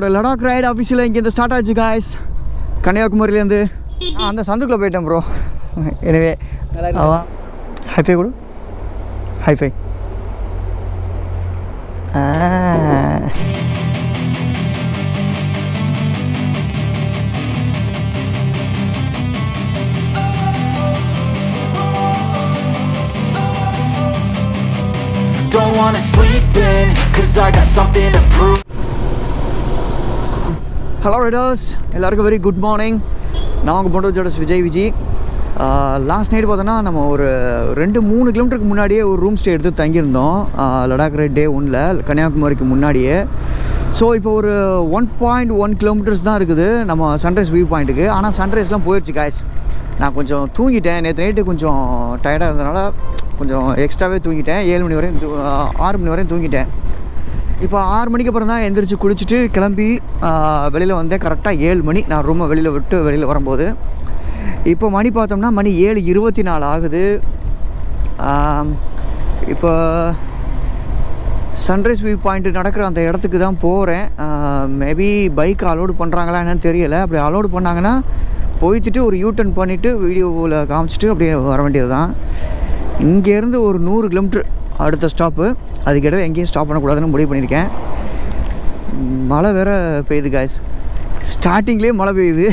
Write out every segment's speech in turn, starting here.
Ladakh ride ஆஃபீஸில் இங்கேருந்து start ஆச்சு காய்ஸ். கன்னியாகுமரியிலேருந்து அந்த சந்துக்குள்ளே போயிட்டேன் ப்ரோ. எனவே ஹைஃபை கொடு, hi-fi. Don't wanna sleep in, cause I got something to prove. Hello Riders, எல்லாருக்கும் வெரி குட் மார்னிங். நான் உங்கள் பொண்டோ ஜோடஸ் விஜய். லாஸ்ட் நைட் பார்த்தோன்னா நம்ம ஒரு 2-3 கிலோமீட்டருக்கு முன்னாடியே ஒரு ரூம் ஸ்டே எடுத்து தங்கியிருந்தோம். லடாக் ரைட் டே 1 கன்னியாகுமரிக்கு முன்னாடியே. ஸோ இப்போ ஒரு 1.1 கிலோமீட்டர்ஸ் தான் இருக்குது நம்ம சன்ரைஸ் வியூ பாயிண்ட்டுக்கு. ஆனால் சன்ரைஸ்லாம் போயிடுச்சு காய்ஸ். நான் கொஞ்சம் தூங்கிட்டேன் நேற்று நைட்டு, கொஞ்சம் டயர்டாக இருந்ததுனால கொஞ்சம் எக்ஸ்ட்ராவே தூங்கிட்டேன். 6 மணி வரையும் தூங்கிட்டேன். இப்போ 6 மணிக்கு அப்புறம் தான் எந்திரிச்சு குளிச்சுட்டு கிளம்பி வெளியில் வந்தேன். கரெக்டாக 7 மணி நான் ரூமை வெளியில் வரும்போது. இப்போ மணி பார்த்தோம்னா மணி 7:24 ஆகுது. இப்போ சன்ரைஸ் வியூ பாயிண்ட்டு நடக்கிற அந்த இடத்துக்கு தான் போகிறேன். மேபி பைக் அலோடு பண்ணுறாங்களா என்னன்னு தெரியலை. அப்படி அலோடு பண்ணாங்கன்னா போய்த்துட்டு ஒரு யூட்டர்ன் பண்ணிவிட்டு வீடியோவில் காமிச்சிட்டு அப்படியே வர வேண்டியது தான். இங்கேருந்து ஒரு 100 கிலோமீட்ரு அடுத்த ஸ்டாப்பு. அதுக்கிட்ட எங்கேயும் ஸ்டாப் பண்ணக்கூடாதுன்னு முடிவு பண்ணியிருக்கேன். மழை வேறு பெய்யுது காய்ஸ். ஸ்டார்டிங்லேயே மழை பெய்யுது.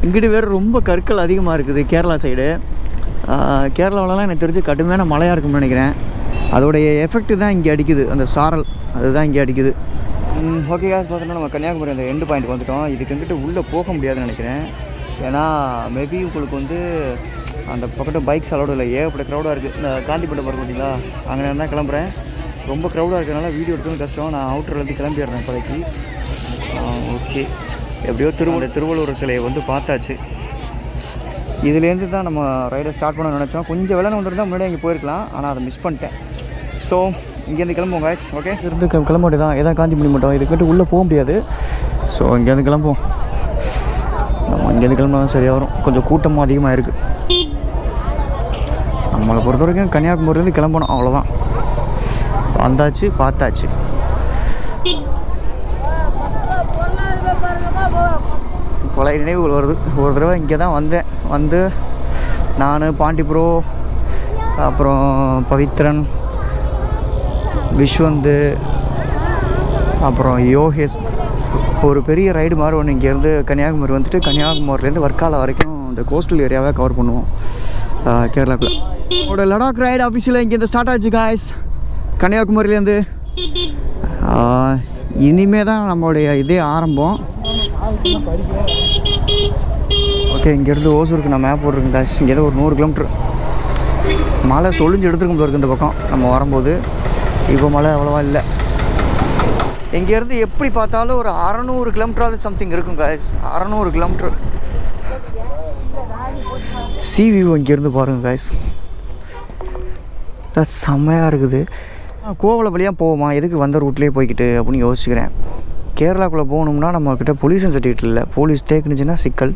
இங்கிட்டு வேறு ரொம்ப கற்கள் அதிகமாக இருக்குது கேரளா சைடு. கேரளாவிலலாம் எனக்கு தெரிஞ்சு கடுமையான மழையாக இருக்கும்னு நினைக்கிறேன். அதோடைய எஃபெக்ட்டு தான் இங்கே அடிக்குது, அந்த சாரல் அதுதான் இங்கே அடிக்குது. ஓகே காய்ஸ், பார்த்தோன்னா நம்ம கன்னியாகுமரி அந்த எண்டு பாயிண்ட் வந்துட்டோம். இதுக்கு எங்கிட்ட உள்ளே போக முடியாதுன்னு நினைக்கிறேன். ஏன்னா மேபி உங்களுக்கு வந்து அந்த பக்கத்தில் பைக்ஸ் அலோடு இல்லை, ஏகப்பட்ட க்ரௌடாக இருக்குது. இந்த காந்திப்பட்டம் பார்க்க பார்த்தீங்களா, அங்கே தான் கிளம்புறேன். ரொம்ப க்ரௌடாக இருக்கிறதுனால வீடியோ எடுக்கிறது கஷ்டம். நான் அவுட்டர்லேருந்து கிளம்பிடுறேன் இப்போதைக்கு. ஓகே, எப்படியோ திருவள்ளுவர் சிலையை வந்து பார்த்தாச்சு. இதுலேருந்து தான் நம்ம ரைடை ஸ்டார்ட் பண்ண நினச்சோம். கொஞ்சம் வெள்ளம் வந்துருந்தால் முன்னாடி அங்கே போயிருக்கலாம், ஆனால் அதை மிஸ் பண்ணிட்டேன். ஸோ இங்கேருந்து கிளம்புவோம் காய்ஸ். ஓகே, இருந்து கிளம்ப வேண்டியது தான். எதாவது காந்தி பண்ணி மாட்டோம், இதுக்கிட்ட உள்ளே போக முடியாது. ஸோ இங்கேருந்து கிளம்புவோம். நம்ம இங்கேருந்து கிளம்புனா சரியாக வரும். கொஞ்சம் கூட்டமும் அதிகமாக இருக்குது. நம்மளை பொறுத்த வரைக்கும் கன்னியாகுமரியிலேருந்து கிளம்பணும், அவ்வளோதான். வந்தாச்சு, பார்த்தாச்சு. பழைய நினைவுகள் வருது. ஒரு தடவை இங்கே தான் வந்து நான், பாண்டி ப்ரோ, அப்புறம் பவித்ரன், விஸ்வந்து, அப்புறம் யோகேஷ், ஒரு பெரிய ரைடு மாதிரி ஒன்று இங்கேருந்து கன்னியாகுமரி வந்துட்டு கன்னியாகுமரிலேருந்து வர்க்காலா வரைக்கும் இந்த கோஸ்டல் ஏரியாவை கவர் பண்ணுவோம் கேரளாக்குள்ள. என்னோட லடாக் ரைடு ஆஃபீஸில் இங்கேருந்து ஸ்டார்ட் ஆச்சு காய்ஸ். கன்னியாகுமரியிலேருந்து இனிமே தான் நம்மளுடைய இதே ஆரம்பம். ஓகே, இங்கேருந்து ஓசூருக்கு நான் மேப் போட்டிருக்கேன் காய்ஸ். இங்கேருந்து ஒரு 100 கிலோமீட்ரு. மழை சொலிஞ்சு எடுத்துருக்கும் போல இருக்குது இந்த பக்கம் நம்ம வரும்போது. இப்போ மழை அவ்வளோவா இல்லை. இங்கேருந்து எப்படி பார்த்தாலும் ஒரு 600 கிலோமீட்டராவது சம்திங் இருக்கும் காய்ஸ். 600 கிலோமீட்ரு. சி வியூ இங்கேருந்து பாருங்கள் காய்ஸ், செம்மையாக இருக்குது. கோவளம் வழியாக போவோமா, எதுக்கு வந்த ரூட்லேயே போய்கிட்டு அப்படின்னு யோசிச்சுக்கிறேன். கேரளாக்குள்ளே போகணும்னா நம்மக்கிட்ட பொல்யூஷன் சர்டிஃபிகேட் இல்லை. போலீஸ் தேக்குனுச்சுன்னா சிக்கல்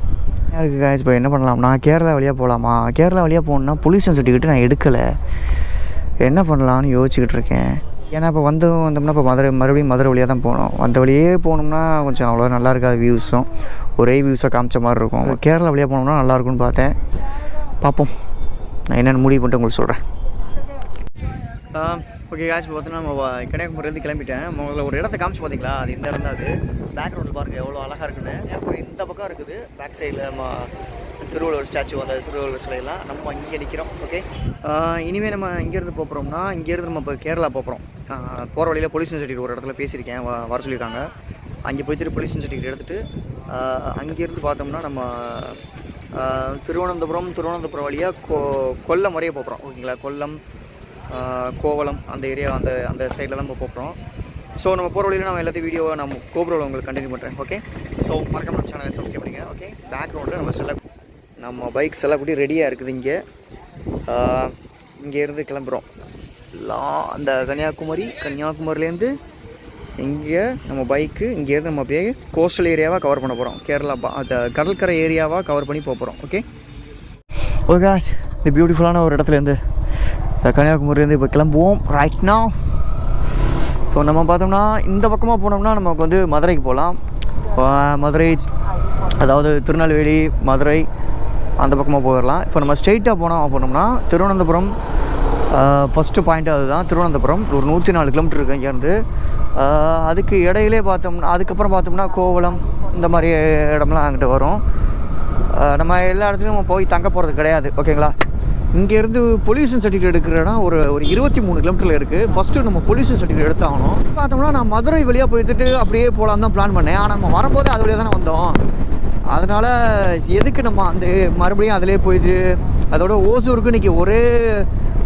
இருக்குது காய்ஸ். இப்போ என்ன பண்ணலாம், நான் கேரளா வழியாக போகலாமா? கேரளா வழியாக போகணுன்னா பொல்யூஷன் சர்டிஃபிகேட் நான் எடுக்கலை. என்ன பண்ணலான்னு யோசிச்சுக்கிட்டு இருக்கேன். ஏன்னா இப்போ வந்தோம்னா இப்போ மறுபடியும் மதுரை வழியாக தான் போகணும். வந்த வழியே போகணும்னா கொஞ்சம் அவ்வளோ நல்லா இருக்காது. வியூஸும் ஒரே வியூஸாக காமிச்ச மாதிரி இருக்கும். கேரளா வழியாக போனோம்னா நல்லாயிருக்குன்னு பார்த்தேன். பார்ப்போம், நான் என்னென்னு முடிவு பண்ணிட்டு உங்களுக்கு சொல்கிறேன். ஓகே காய்ச்சி, இப்போ பார்த்தோன்னா நம்ம கன்னியாகுமரியிலேருந்து கிளம்பிட்டேன். முதல்ல ஒரு இடத்த காமிச்சு பார்த்தீங்களா, அது இந்த இடம் தான். அது பேக்ரவுண்டில் பாருங்கள் எவ்வளோ அழகாக இருக்குன்னு. இந்த பக்கம் இருக்குது பேக் சைடில் நம்ம திருவள்ளுவர் ஸ்டாச்சு, அந்த திருவள்ளுவர் சிலையெல்லாம். நம்ம இங்கே நிற்கிறோம். ஓகே, இனிமேல் நம்ம இங்கேருந்து போகிறோம்னா, இங்கேருந்து நம்ம இப்போ கேரளா போகிறோம். போகிற வழியில் பொல்யூஷன் சர்டிஃபிகேட் ஒரு இடத்துல பேசியிருக்கேன், வர சொல்லியிருக்காங்க. அங்கே போய்ட்டு பொல்யூஷன் சர்டிஃபிகேட் எடுத்துகிட்டு அங்கேருந்து பார்த்தோம்னா நம்ம திருவனந்தபுரம் வழியாக கொல்லம் வரைய போகிறோம். ஓகேங்களா, கொல்லம், கோவளம் அந்த ஏரியா, அந்த சைடில் தான் போகிறோம். ஸோ நம்ம போகிற வழியில் நம்ம எல்லாத்தையும் வீடியோவை நம்ம கோபுரோவில் உங்களுக்கு கண்டினியூ பண்ணுறேன். ஓகே, ஸோ மறக்காம நம்ம சேனலை சப்ஸ்கிரைப் பண்ணிங்க. ஓகே, பேக்ரவுண்டில் நம்ம பைக்ஸ் எல்லாம் கூட்டி ரெடியாக இருக்குது. இங்கேருந்து கிளம்புறோம். அந்த கன்னியாகுமரியிலேருந்து இங்கே நம்ம பைக்கு இங்கேருந்து நம்ம அப்படியே கோஸ்டல் ஏரியாவாக கவர் பண்ண போகிறோம். கேரளா அந்த கடற்கரை ஏரியாவாக கவர் பண்ணி போகிறோம். ஓகே ஓகே, இந்த பியூட்டிஃபுல்லான ஒரு இடத்துலேருந்து கன்னியாகுமரியிலேருந்து இப்போ கிளம்புவோம். ரைட் நவ் இப்போ நம்ம பார்த்தோம்னா இந்த பக்கமாக போனோம்னா நமக்கு வந்து மதுரைக்கு போகலாம். மதுரை அதாவது திருநெல்வேலி மதுரை அந்த பக்கமாக போயிடலாம். இப்போ நம்ம ஸ்ட்ரெயிட்டாக போனோம்னா திருவனந்தபுரம் ஃபஸ்ட்டு பாயிண்ட்டு அதுதான். திருவனந்தபுரம் ஒரு 104 கிலோமீட்டர் இருக்குது இங்கேருந்து. அதுக்கு இடையிலே பார்த்தோம்னா அதுக்கப்புறம் பார்த்தோம்னா கோவளம் இந்த மாதிரி இடம்லாம் அங்கிட்ட வரும். நம்ம எல்லா இடத்துலையும் நம்ம போய் தங்க போகிறது கிடையாது, ஓகேங்களா. இங்கேருந்து பொல்யூஷன் சர்டிஃபிகேட் எடுக்கிற இடம் ஒரு 23 கிலோமீட்டரில் இருக்குது. ஃபஸ்ட்டு நம்ம பொல்யூஷன் சர்டிஃபிகேட் எடுத்தாகணும். பார்த்தோம்னா நான் மதுரை வழியாக போய்ட்டு அப்படியே போகலான்னு தான் பிளான் பண்ணேன். ஆனால் நம்ம வரும்போது அது வழியாக தானே வந்தோம். அதனால் எதுக்கு நம்ம அந்த மறுபடியும் அதிலே போயிட்டு அதோட ஓசூருக்கு இன்றைக்கி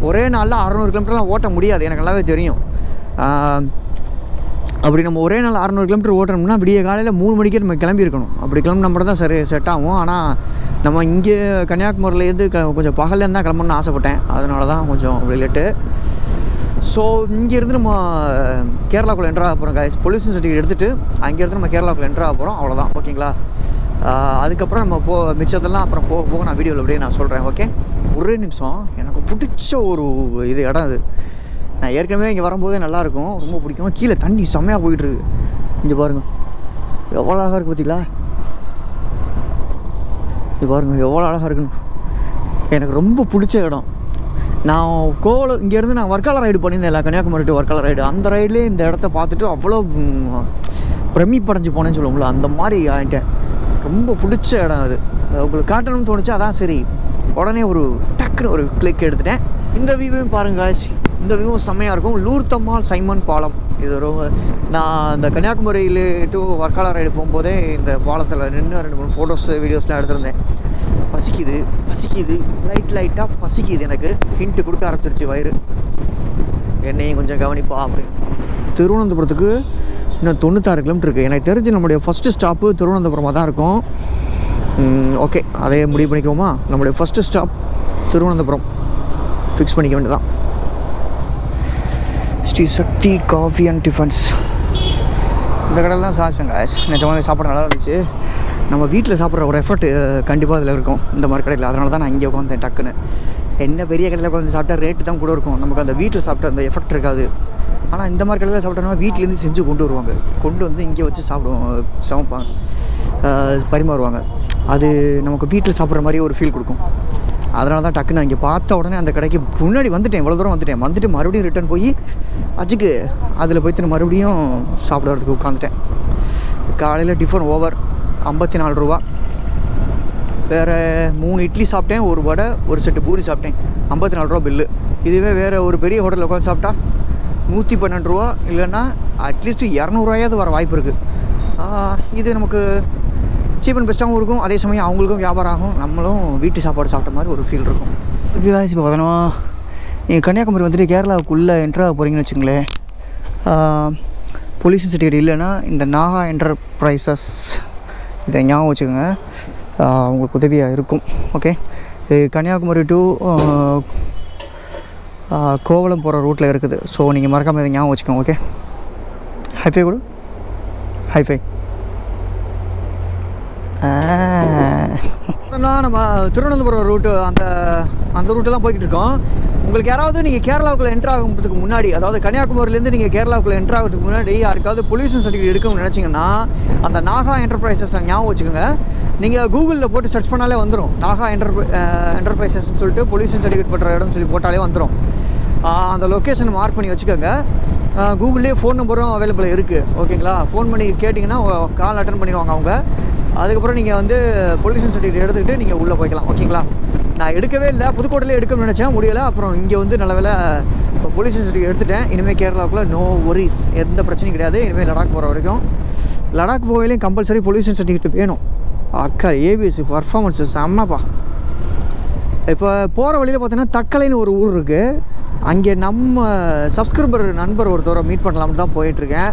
ஒரே நாளில் 600 கிலோமீட்டர்லாம் ஓட்ட முடியாது, எனக்கு நல்லாவே தெரியும். அப்படி நம்ம ஒரே நாள் 600 கிலோமீட்டர் ஓட்டணும்னா விடிய காலையில் 3 மணிக்கே நம்ம கிளம்பியிருக்கணும். அப்படி கிளம்புனா மட்டும் தான் சரி செட் ஆகும். ஆனால் நம்ம இங்கே கன்னியாகுமரியிலேருந்து கொஞ்சம் பகல்லேருந்து தான் கிளம்பணும்னு ஆசைப்பட்டேன். அதனால தான் கொஞ்சம் அப்படி லேட்டு. ஸோ இங்கேருந்து நம்ம கேரளாக்குள்ளே என்ட்ரு ஆக போகிறோம் கைஸ். பொல்யூஷன் சர்டிஃபிகேட் எடுத்துகிட்டு அங்கேருந்து நம்ம கேரளாக்குள்ளே என்ட்ரு ஆக போகிறோம், அவ்வளோதான், ஓகேங்களா. அதுக்கப்புறம் நம்ம மிச்சத்தெல்லாம் அப்புறம் போக நான் வீடியோவில் அப்படியே நான் சொல்கிறேன், ஓகே. ஒரே நிமிஷம், எனக்கு பிடிச்ச ஒரு இடம் அது. நான் ஏற்கனவே இங்கே வரும்போதே நல்லாயிருக்கும், ரொம்ப பிடிக்கும். கீழே தண்ணி செம்மையாக போயிட்டுருக்கு. இங்கே பாருங்கள் எவ்வளோ அழகாக இருக்குது, பார்த்தீங்களா? இது பாருங்கள் எவ்வளோ அழகாக இருக்குன்னு. எனக்கு ரொம்ப பிடிச்ச இடம். நான் கோவளம் இங்கேருந்து நான் வர்க்கால ரைடு பண்ணியிருந்தேன், கன்னியாகுமரி டு வர்க்கால ரைடு. அந்த ரைட்லேயே இந்த இடத்த பார்த்துட்டு அவ்வளோ பிரமிப்படைஞ்சு போனேன்னு சொல்லுவோம்ல, அந்த மாதிரி ஆகிட்டேன். ரொம்ப பிடிச்ச இடம் அது. உங்களுக்கு காட்டணும்னு தோணுச்சு, அதான் சரி உடனே ஒரு டக்குன்னு ஒரு கிளிக் எடுத்துட்டேன். இந்த வியூவையும் பாருங்கள் காய்ச்சி, இந்த வியூவும் செம்மையாக இருக்கும். லூர்த்தம்மாள் சைமன் பாலம். இது ரொம்ப நான் இந்த கன்னியாகுமரியில் டு வர்க்கால ரைடு போகும்போதே இந்த பாலத்தில் நின்று 2-3 ஃபோட்டோஸ் வீடியோஸ்லாம் எடுத்திருந்தேன். பசிக்குது லைட்டாக பசிக்குது. எனக்கு ஹிண்ட்டு கொடுக்க ஆரம்பிச்சிருச்சு வயிறு, என்னையும் கொஞ்சம் கவனிப்பா அப்படின்னு. திருவனந்தபுரத்துக்கு இன்னும் 96 கிலோமீட்டர் இருக்குது. எனக்கு தெரிஞ்சு நம்முடைய ஃபஸ்ட்டு ஸ்டாப்பு திருவனந்தபுரமாக தான் இருக்கும். ஓகே, அதே முடிவு பண்ணிக்குவோமா? நம்முடைய ஃபஸ்ட்டு ஸ்டாப் திருவனந்தபுரம் ஃபிக்ஸ் பண்ணிக்க வேண்டியதான். ஸ்ரீ சக்தி காஃபி அண்ட் டிஃபன்ஸ் இந்த கடையில் தான் சாப்பிட்டேங்க. நிஜமாவே சாப்பாடு நல்லா இருந்துச்சு. நம்ம வீட்டில் சாப்பிட்ற ஒரு எஃபர்ட் கண்டிப்பாக அதில் இருக்கும் இந்த மாதிரி கடையில். அதனால தான் நான் இங்கே உட்காந்தேன். டக்குன்னு என்ன பெரிய கடையில் உட்காந்து சாப்பிட்டா ரேட்டு தான் கூட இருக்கும், நமக்கு அந்த வீட்டில் சாப்பிட்ட அந்த எஃபெக்ட் இருக்காது. ஆனால் இந்த மாதிரி கடையில் சாப்பிட்டோம்னா வீட்டிலேருந்து செஞ்சு கொண்டு வருவாங்க, கொண்டு வந்து இங்கே வச்சு சமைப்பாங்க, பரிமாறுவாங்க. அது நமக்கு வீட்டில் சாப்பிட்ற மாதிரி ஒரு ஃபீல் கொடுக்கும். அதனால தான் டக்குன்னு நான் இங்கே பார்த்த உடனே அந்த கடைக்கு முன்னாடி வந்துட்டேன். இவ்வளோ தூரம் வந்துட்டு மறுபடியும் ரிட்டர்ன் போய் அஜுக்கு அதில் போய்ட்டு மறுபடியும் சாப்பிட்றதுக்கு உட்காந்துட்டேன். காலையில் டிஃபன் ஓவர் 54 ரூபா. வேறு 3 இட்லி சாப்பிட்டேன், ஒரு வடை, ஒரு செட்டு பூரி சாப்பிட்டேன், 54 ரூபா பில்லு. இதுவே வேறு ஒரு பெரிய ஹோட்டலில் உட்காந்து சாப்பிட்டா 112 ரூபா, இல்லைன்னா அட்லீஸ்ட்டு 200 ரூபாயாவது வர வாய்ப்பு இருக்குது. இது நமக்கு சீப் அண்ட் பெஸ்ட்டாகவும் இருக்கும், அதே சமயம் அவங்களுக்கும் வியாபாரம் ஆகும், நம்மளும் வீட்டு சாப்பாடு சாப்பிட்ட மாதிரி ஒரு ஃபீல் இருக்கும். இதுதான் இப்போ பார்த்தோன்னா நீங்கள் கன்னியாகுமரி வந்துட்டு கேரளாவுக்குள்ளே என்ட்ரு ஆக போகிறீங்கன்னு வச்சுங்களேன். பொல்யூஷன் சர்டிஃபிகேட் இல்லைன்னா இந்த நாகா என்டர்பிரைசஸ் இதை ஞாபகம் வச்சுக்கோங்க, உங்களுக்கு உதவியாக இருக்கும், ஓகே. இது கன்னியாகுமரி டு கோவளம் போகிற ரூட்டில் இருக்குது. ஸோ நீங்கள் மறக்காமல் இதை ஞாபகம் வச்சுக்கோங்க, ஓகே. ஹைஃபை கொடு, ஹைஃபை. நம்ம திருவனந்தபுரம் ரூட்டு அந்த ரூட்டு தான் போய்கிட்டு இருக்கோம். உங்களுக்கு யாராவது நீங்கள் கேரளாவுக்குள்ளே என்ட்ரு ஆகிறதுக்கு முன்னாடி, அதாவது கன்னியாகுமரியிலேருந்து நீங்கள் கேரளாவுக்குள்ளே என்ட்ரு ஆகிறதுக்கு முன்னாடி யாருக்காவது பொல்யூஷன் சர்டிஃபிகேட் எடுக்கணும்னு நினச்சிங்கன்னா அந்த நாகா என்டர்பிரைசஸ் ஞாபகம் வச்சுக்கோங்க. நீங்கள் கூகுளில் போட்டு சர்ச் பண்ணாலே வந்துடும். நாகா என்டர்பிரைசஸ்ன்னு சொல்லிட்டு பொல்யூஷன் சர்டிஃபிகேட் பண்ணுற இடம்னு சொல்லி போட்டாலே வந்துடும். அந்த லொக்கேஷன் மார்க் பண்ணி வச்சுக்கோங்க. கூகுள்லேயே ஃபோன் நம்பரும் அவைலபிள் இருக்குது, ஓகேங்களா. ஃபோன் பண்ணி கேட்டிங்கன்னா கால் அட்டன் பண்ணிடுவாங்க அவங்க. அதுக்கப்புறம் நீங்கள் வந்து பொல்யூஷன் சர்டிஃபிகேட் எடுத்துக்கிட்டு நீங்கள் உள்ளே போய்க்கலாம், ஓகேங்களா. நான் எடுக்கவே இல்லை, புதுக்கோட்டையிலே எடுக்கணும்னு நினச்சேன், முடியலை. அப்புறம் இங்கே வந்து நல்ல வேலை இப்போ பொல்யூஷன் சர்டிஃபிகேட் எடுத்துட்டேன். இனிமேல் கேரளாவுக்குள்ளே நோ ஒரிஸ், எந்த பிரச்சனையும் கிடையாது. இனிமேல் லடாக் போகிற வரைக்கும், லடாக் போகையிலையும் கம்பல்சரி பொல்யூஷன் சர்டிஃபிகேட் வேணும். அக்கா ஏபிஎஸ்சி பர்ஃபார்மன்ஸு செம்மப்பா. இப்போ போகிற வழியில் பார்த்தீங்கன்னா தக்கலைன்னு ஒரு ஊர் இருக்குது. அங்கே நம்ம சப்ஸ்கிரைபர் நண்பர் ஒருத்தவரை மீட் பண்ணலாம்னு தான் போயிட்டுருக்கேன்.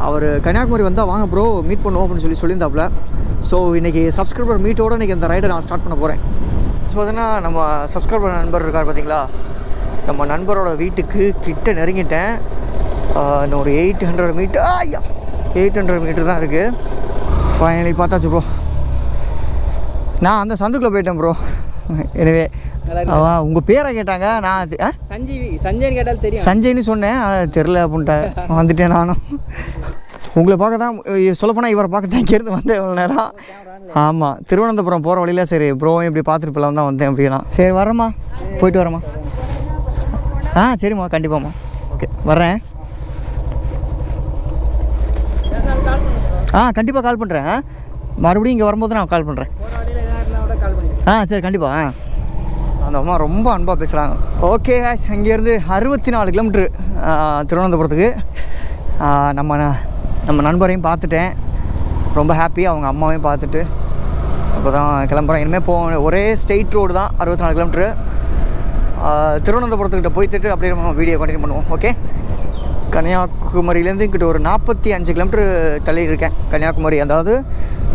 அவர் கன்னியாகுமரி வந்தால் வாங்க ப்ரோ மீட் பண்ணுவோம் அப்படின்னு சொல்லியிருந்தாப்புல. ஸோ இன்றைக்கி சப்ஸ்கிரைபர் மீட்டோடு இன்றைக்கி அந்த ரைடை நான் ஸ்டார்ட் பண்ண போகிறேன். ஸோ பார்த்தீங்கன்னா நம்ம சப்ஸ்கிரைபர் நண்பர் இருக்கார் பார்த்தீங்களா, நம்ம நண்பரோட வீட்டுக்கு கிட்ட நெருங்கிட்டேன். இன்னும் ஒரு 800 மீட்டர் தான் இருக்குது. ஃபைனலி பார்த்தாச்சு ப்ரோ. நான் அந்த சந்துக்குள்ளே போயிட்டேன் ப்ரோ. எனவே உங்கள் பேரை கேட்டாங்க. நான் சஞ்சய் கேட்டாலும் தெரியும். சஞ்சய்னு சொன்னேன், ஆனால் தெரில அப்படின்ட்டேன். வந்துட்டேன் நானும். உங்களை பார்க்க தான் சொல்லப்போனால் இவரை பார்க்க தான் இங்கேருந்து வந்தேன் இவ்வளோ நேரம். ஆமாம், திருவனந்தபுரம் போகிற வழியில் சரி ப்ரோவையும் இப்படி பார்த்துட்டு போகலாம் தான் வந்தேன். அப்படிலாம் சரி வரேம்மா, போயிட்டு வரேம்மா. சரிம்மா, கண்டிப்பாம்மா. ஓகே வரேன். கண்டிப்பாக கால் பண்ணுறேன். மறுபடியும் இங்கே வரும்போது நான் கால் பண்ணுறேன். சரி கண்டிப்பாக. அந்த அம்மா ரொம்ப அன்பாக பேசுகிறாங்க. ஓகே, அங்கேருந்து 64 கிலோமீட்ரு திருவனந்தபுரத்துக்கு. நம்ம நண்பரையும் பார்த்துட்டேன், ரொம்ப ஹாப்பி. அவங்க அம்மாவையும் பார்த்துட்டு அப்போ தான் கிளம்புறேன். இனிமேல் ஒரே ஸ்ட்ரெயிட் ரோடு தான் 64 கிலோமீட்ரு. திருவனந்தபுரத்துக்கிட்ட போய்த்துட்டு அப்படியே நம்ம வீடியோ கண்டினியூ பண்ணுவோம். ஓகே, கன்னியாகுமரியிலேருந்து இங்கிட்ட ஒரு 45 கிலோமீட்ரு தள்ளி இருக்கேன். கன்னியாகுமரி, அதாவது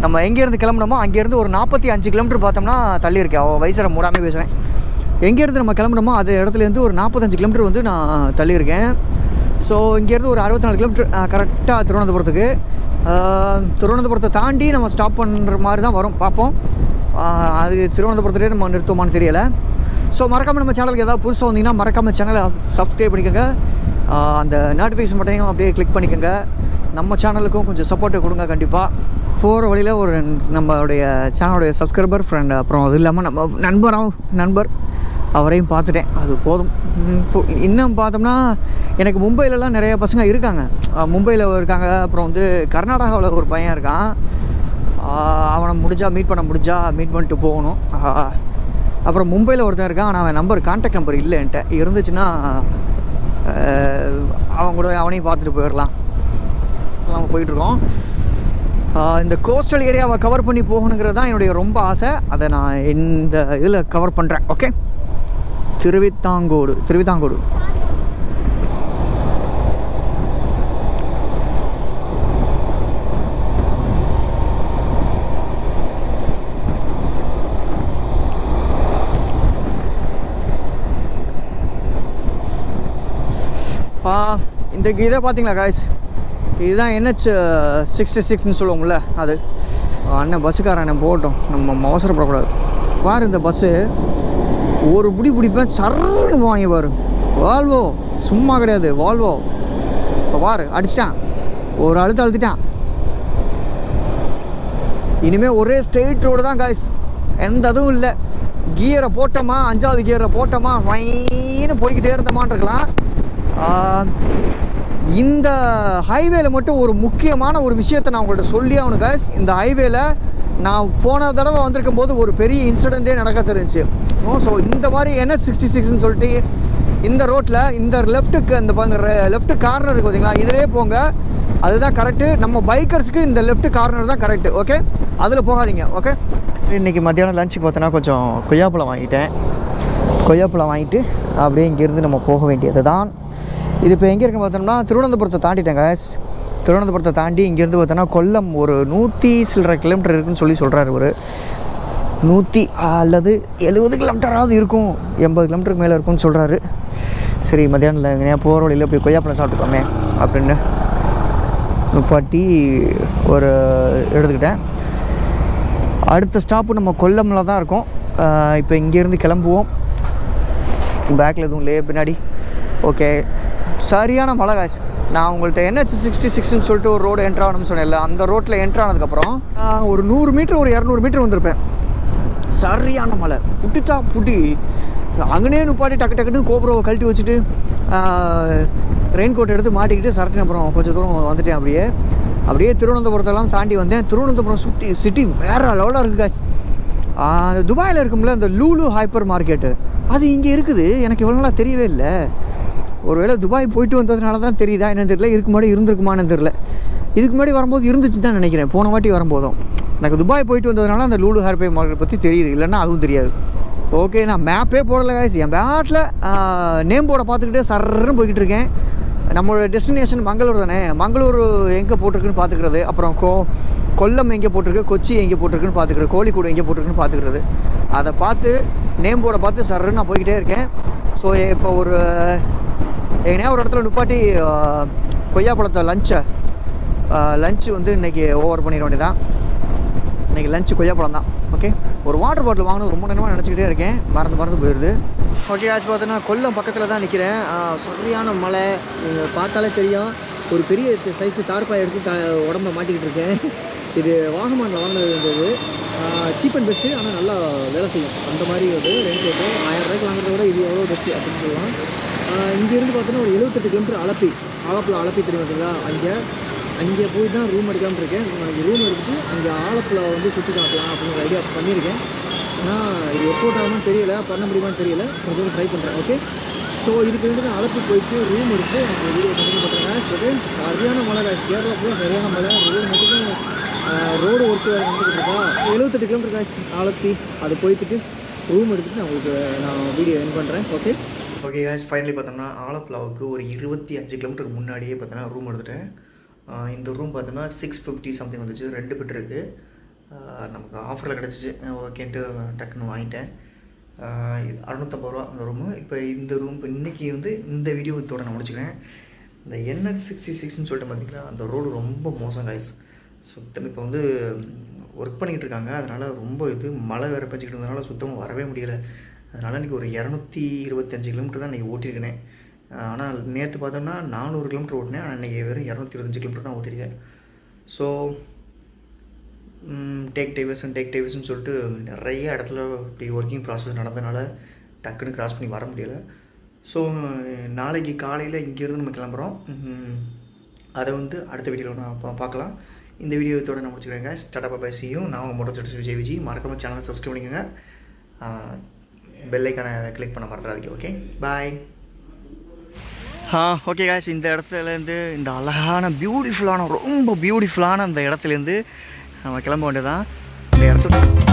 நம்ம எங்கேருந்து கிளம்புனோமோ அங்கேருந்து ஒரு 45 கிலோமீட்ரு பார்த்தோம்னா தள்ளி இருக்கேன். வயசரை மூடாமல் பேசுகிறேன். எங்கேருந்து நம்ம கிளம்புனோமோ அது இடத்துலேருந்து ஒரு 45 கிலோமீட்டர் வந்து நான் தள்ளி இருக்கேன். ஸோ இங்கேருந்து ஒரு 64 கிலோமீட்டர் கரெக்டாக திருவனந்தபுரத்துக்கு. திருவனந்தபுரத்தை தாண்டி நம்ம ஸ்டாப் பண்ணுற மாதிரி தான் வரும், பார்ப்போம். அது திருவனந்தபுரத்துலேயே நம்ம நிறுத்துவோமான்னு தெரியலை. ஸோ மறக்காமல் நம்ம சேனலுக்கு ஏதாவது புதுசாக வந்தீங்கன்னா மறக்காமல் சேனலை சப்ஸ்கிரைப் பண்ணிக்கோங்க. அந்த நோட்டிஃபிகேஷன் பட்டனையும் அப்படியே கிளிக் பண்ணிக்கோங்க. நம்ம சேனலுக்கும் கொஞ்சம் சப்போர்ட்டை கொடுங்க கண்டிப்பாக. போகிற வழியில் ஒரு நம்மளுடைய சேனலுடைய சப்ஸ்கிரைபர் ஃப்ரெண்ட், அப்புறம் அது இல்லாமல் நம்ம நண்பர் அவரையும் பார்த்துட்டேன், அது போதும். இன்னும் பார்த்தோம்னா எனக்கு மும்பையிலலாம் நிறைய பசங்க இருக்காங்க. மும்பையில் இருக்காங்க, அப்புறம் வந்து கர்நாடகாவில் ஒரு பையன் இருக்கான். அவனை மீட் பண்ணிட்டு போகணும். அப்புறம் மும்பையில் ஒருத்தன் இருக்கான், ஆனால் அவன் கான்டாக்ட் நம்பர் இல்லை என்கிட்ட. இருந்துச்சுன்னா அவன் கூட அவனையும் பார்த்துட்டு போயிடலாம். நம்ம போயிட்டுருக்கோம். இந்த கோஸ்டல் ஏரியாவை கவர் பண்ணி போகணுங்கிறது தான் என்னுடைய ரொம்ப ஆசை. அதை நான் இந்த இதில் கவர் பண்ணுறேன். ஓகே, திருவிதாங்கோடு. இந்த இதை பார்த்தீங்களா காய்ஸ், இதுதான் NH 66ன்னு சொல்லுவோம்ல அது. அண்ணன் பஸ்ஸுக்காரன் அண்ணன் போகட்டும், நம்ம அவசரப்படக்கூடாது. பாரு இந்த பஸ்ஸு ஒரு பிடிப்பேன் சர்ன்னு வாங்கி பாரு. வால்வோ சும்மா கிடையாது, வால்வோ. இப்போ பாரு அடிச்சிட்டான், ஒரு அழுத்திட்டான். இனிமேல் ஒரே ஸ்ட்ரெயிட் ரோடு தான் காய்ஸ், எந்த அதுவும் இல்லை. கியரை போட்டோமா, 5வது கியரில் போட்டோமா, வைன்னு போய்கிட்டே இருந்தோமான் இருக்கலாம். இந்த ஹைவேல மட்டும் ஒரு முக்கியமான ஒரு விஷயத்தை நான் உங்கள்கிட்ட சொல்லி ஆகணும் காய்ஸ். இந்த ஹைவேல நான் போன தடவை வந்திருக்கும் போது ஒரு பெரிய இன்சிடெண்ட்டே நடக்க தெரிஞ்சு. ஸோ இந்த மாதிரி NH 66ன்னு சொல்லிட்டு இந்த ரோட்டில் இந்த லெஃப்ட்டுக்கு அந்த லெஃப்ட் கார்னர் இருக்குது பார்த்தீங்களா, இதிலே போங்க, அதுதான் கரெக்டு. நம்ம பைக்கர்ஸுக்கு இந்த லெஃப்ட் கார்னர் தான் கரெக்டு. ஓகே, அதில் போகாதீங்க. ஓகே, இன்றைக்கி மத்தியானம் லஞ்சுக்கு பார்த்தோன்னா கொஞ்சம் கொய்யாப்பழம் வாங்கிட்டு அப்படியே இங்கேருந்து நம்ம போக வேண்டியது தான். இது இப்போ எங்கே இருக்குன்னு பார்த்தோம்னா திருவனந்தபுரத்தை தாண்டிட்டேன் காய்ஸ். திருவனந்தபுரத்தை தாண்டி இங்கேருந்து பார்த்தோன்னா கொல்லம் ஒரு 100 சில்லரை கிலோமீட்டர் இருக்குன்னு சொல்கிறார். ஒரு 100 அல்லது 70 கிலோமீட்டராவது இருக்கும், 80 கிலோமீட்டருக்கு மேலே இருக்கும்னு சொல்கிறாரு. சரி, மத்தியானத்தில் எங்கேயா போகிற வழியில் போய் கொய்யாப்பழம் சாப்பிட்டுக்கோமே அப்படின்னு நிப்பாட்டி ஒரு எடுத்துக்கிட்டேன். அடுத்த ஸ்டாப்பு நம்ம கொல்லமில் தான் இருக்கோம். இப்போ இங்கேருந்து கிளம்புவோம். பேக்கில் எதுவும் இல்லையே பின்னாடி. ஓகே, சரியான மழை காய்ஸ். நான் உங்கள்கிட்ட NH 66ன்னு சொல்லிட்டு ஒரு ரோடு என்ட்ரு ஆகணும்னு சொன்னேன்ல, அந்த ரோட்டில் என்ட்ரு ஆனதுக்கப்புறம் ஒரு 100 மீட்டர் ஒரு 200 மீட்டர் வந்திருப்பேன். சரியான மழை, புட்டி அங்கனே நிப்பாட்டி டக்குன்னு கோபுரோவை கழட்டி வச்சுட்டு ரெயின் கோட் எடுத்து மாட்டிக்கிட்டு சரட்டின அப்புறம் கொஞ்சம் தூரம் வந்துட்டேன். அப்படியே திருவனந்தபுரத்தெல்லாம் தாண்டி வந்தேன். திருவனந்தபுரம் சிட்டி வேறு லெவலாக இருக்குது காய்ஸ். துபாயில் இருக்கும்ல இந்த லூலு ஹைப்பர் மார்க்கெட்டு, அது இங்கே இருக்குது. எனக்கு இவ்வளோ நாளாக தெரியவே இல்லை. ஒருவேளை துபாய் போயிட்டு வந்ததுனால தான் தெரியுதா என்னன்னு தெரியல. இதுக்கு முன்னாடி இருந்திருக்குமான்னு தெரியல. இதுக்கு முன்னாடி வரும்போது இருந்துச்சு தான் நினைக்கிறேன். போன வாட்டி வரும்போதும் எனக்கு துபாய் போயிட்டு வந்ததுனால அந்த லூலு ஹைப்பர் மார்க்கெட் பற்றி தெரியுது, இல்லைன்னா அதுவும் தெரியாது. ஓகே, நான் மேப்பே போடலை காய்ச்சி. என் பேட்டில் நேம் போர்டை பார்த்துக்கிட்டே சர்ன்னு போய்கிட்டு இருக்கேன். நம்மளோட டெஸ்டினேஷன் மங்களூர் தானே. மங்களூர் எங்கே போட்டிருக்குன்னு பார்த்துக்கிறது, அப்புறம் கொல்லம் எங்கே போட்டிருக்கு, கொச்சி எங்கே போட்டிருக்குன்னு பார்த்துக்கிறது, கோழிக்கூடு எங்கே போட்டிருக்குன்னு பார்த்துக்கிறது. அதை பார்த்து நேம் போர்டை பார்த்து சர்ன்னு நான் போய்கிட்டே இருக்கேன். ஸோ இப்போ எங்கேயா ஒரு இடத்துல நிப்பாட்டி கொய்யாப்பழத்தை லஞ்சு வந்து இன்றைக்கி ஓவர் பண்ணிட வேண்டியதான். இன்றைக்கி லஞ்சு கொய்யாப்பழம் தான். ஓகே, ஒரு வாட்டர் பாட்டில் வாங்கணும் ரொம்ப நேரமாக நினச்சிக்கிட்டே இருக்கேன், மறந்து போயிடுது. ஓகே ஆச்சு, பார்த்தோன்னா கொல்லம் பக்கத்தில் தான் நிற்கிறேன். சரியான மழை, நீங்கள் பார்த்தாலே தெரியும். ஒரு பெரிய சைஸு தார்பாய் எடுத்து உடம்புல மாட்டிக்கிட்டு இருக்கேன். இது வாகமானில் வாங்கினது இருந்தது, சீப் அண்ட் பெஸ்ட்டு, ஆனால் நல்லா வேலை செய்யும். அந்த மாதிரி ஒரு ரெண்ட் ரேட்டு 1000 ரூபாய்க்கு வாங்குறத விட இது எவ்வளோ பெஸ்ட்டு அப்படின்னு சொல்லலாம். இங்கேருந்து பார்த்தோன்னா ஒரு 78 கிலோமீட்டர் ஆலப்புழா தெரியும் அங்கே போய் தான் ரூம் எடுக்காமல் இருக்கேன். நாளைக்கு ரூம் எடுத்துட்டு அங்கே ஆலப்புழா வந்து சுற்றி காட்டலாம் அப்படிங்கிற ஐடியா பண்ணியிருக்கேன். ஆனால் இது எப்போட் ஆகும்னு தெரியல, பண்ண முடியுமான்னு தெரியல, கொஞ்சம் ட்ரை பண்ணுறேன். ஓகே, ஸோ இதுக்கு வந்து நான் அலப்பி போயிட்டு ரூம் எடுத்து அந்த வீடியோ கண்டினியூ பண்ணுறேன். சரியான மழை, கேரளா ஃபுல்லாக சரியான மழை. ரோடு ஒர்க்கு வேறு வந்துக்கிட்டு இருக்கா. 78 கிலோமீட்டர் காய்ச்சி ஆலப்பி, அது போய்த்துட்டு ரூம் எடுத்துகிட்டு நான் உங்களுக்கு வீடியோ என் பண்ணுறேன். ஓகே காய்ஸ், ஃபைனலி பார்த்தோம்னா ஆலப்புழாவுக்கு ஒரு 25 கிலோமீட்டருக்கு முன்னாடியே பார்த்தோன்னா ரூம் எடுத்துட்டேன். இந்த ரூம் பார்த்தோன்னா 650 சம்திங் வந்துச்சு, 2 பெட் இருக்குது. நமக்கு ஆஃபரில் கிடச்சிச்சு, ஓகேன்ட்டு டக்குன்னு வாங்கிட்டேன். 650 ரூபா அந்த ரூமு. இப்போ இந்த ரூம் இப்போ இன்றைக்கி வந்து இந்த வீடியோ இதோட நான் முடிச்சுக்கிறேன். இந்த NH66ன்னு சொல்லிட்டு பார்த்தீங்கன்னா அந்த ரோடு ரொம்ப மோசம் காய்ஸ், சுத்தம். இப்போ வந்து ஒர்க் பண்ணிக்கிட்டு இருக்காங்க, அதனால் ரொம்ப இது மழை வேறு பச்சிக்கிட்டு இருந்ததுனால சுத்தமாக வரவே முடியலை. அதனால் இன்றைக்கி ஒரு 225 கிலோமீட்டர் தான் இன்றைக்கி ஓட்டியிருக்கேன். ஆனால் நேற்று பார்த்தோம்னா 400 கிலோமீட்டர் ஓட்டினேன், ஆனால் இன்றைக்கி வெறும் 225 கிலோமீட்டர் தான் ஓட்டியிருக்கேன். ஸோ டேக் டைவர்ஸ்ன்னு சொல்லிட்டு நிறைய இடத்துல இப்படி ஒர்க்கிங் ப்ராசஸ் நடந்ததுனால டக்குன்னு கிராஸ் பண்ணி வர முடியலை. ஸோ நாளைக்கு காலையில் இங்கேருந்து நம்ம கிளம்புறோம். அதை வந்து அடுத்த வீடியோவில் நான் பார்க்கலாம். இந்த வீடியோ இதோட நான் முடிச்சுக்கிறேங்க. Start by சியும். நான் உங்கள் மோட்டர் சர்டிஃபிகேட் விஜய். மறக்காம சேனலை சப்ஸ்கிரைப் பண்ணிக்கோங்க, பெல் ஐக்கானை கிளிக் பண்ண மறந்துடாதீங்க. ஓகே, பாய். ஓகே காய்ஸ், இந்த இடத்துலேருந்து இந்த அழகான ரொம்ப பியூட்டிஃபுல்லான அந்த இடத்துலேருந்து நம்ம கிளம்ப வேண்டியதான். இந்த இடத்துல